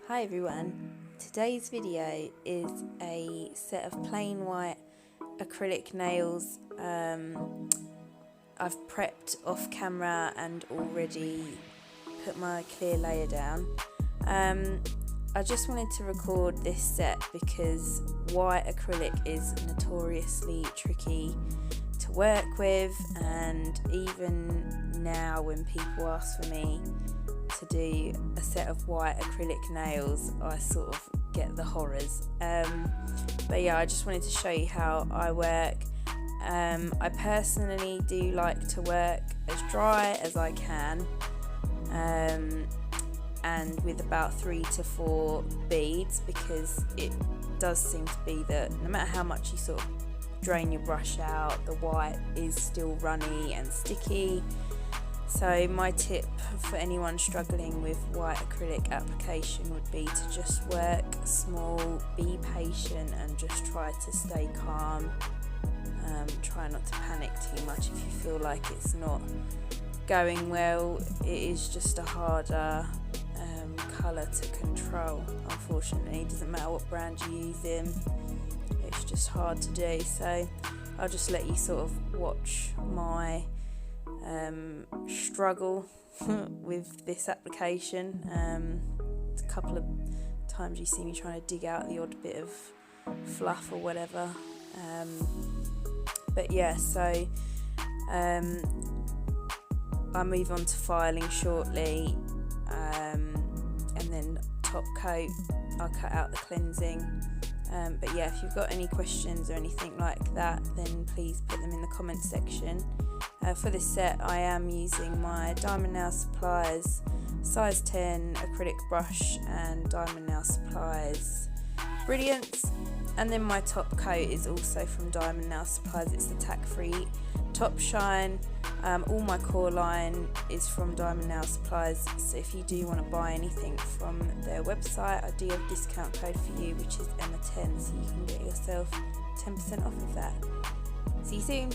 Hi everyone, today's video is a set of plain white acrylic nails. I've prepped off camera and already put my clear layer down. I just wanted to record this set because white acrylic is notoriously tricky to work with, and even now when people ask for me to do a set of white acrylic nails, I sort of get the horrors. But yeah, I just wanted to show you how I work. I personally do like to work as dry as I can, and with about 3 to 4 beads, because it does seem to be that no matter how much you sort of drain your brush out, the white is still runny and sticky. So my tip for anyone struggling with white acrylic application would be to just work small, be patient, and just try to stay calm. Try not to panic too much if you feel like it's not going well. It is just a harder colour to control, unfortunately. It doesn't matter what brand you're using, it's just hard to do. So I'll just let you sort of watch my struggle with this application. A couple of times you see me trying to dig out the odd bit of fluff or whatever, but yeah, so I'll move on to filing shortly, and then top coat I'll cut out the cleansing. But yeah, if you've got any questions or anything like that, then please put them in the comment section. For this set I am using my Diamond Nail Supplies size 10 acrylic brush and Diamond Nail Supplies Brilliance, and then my top coat is also from Diamond Nail Supplies. It's the tack free top shine. All my core line is from Diamond Nail Supplies, so if you do want to buy anything from their website, I do have a discount code for you, which is Emma10, so you can get yourself 10% off of that. See you soon.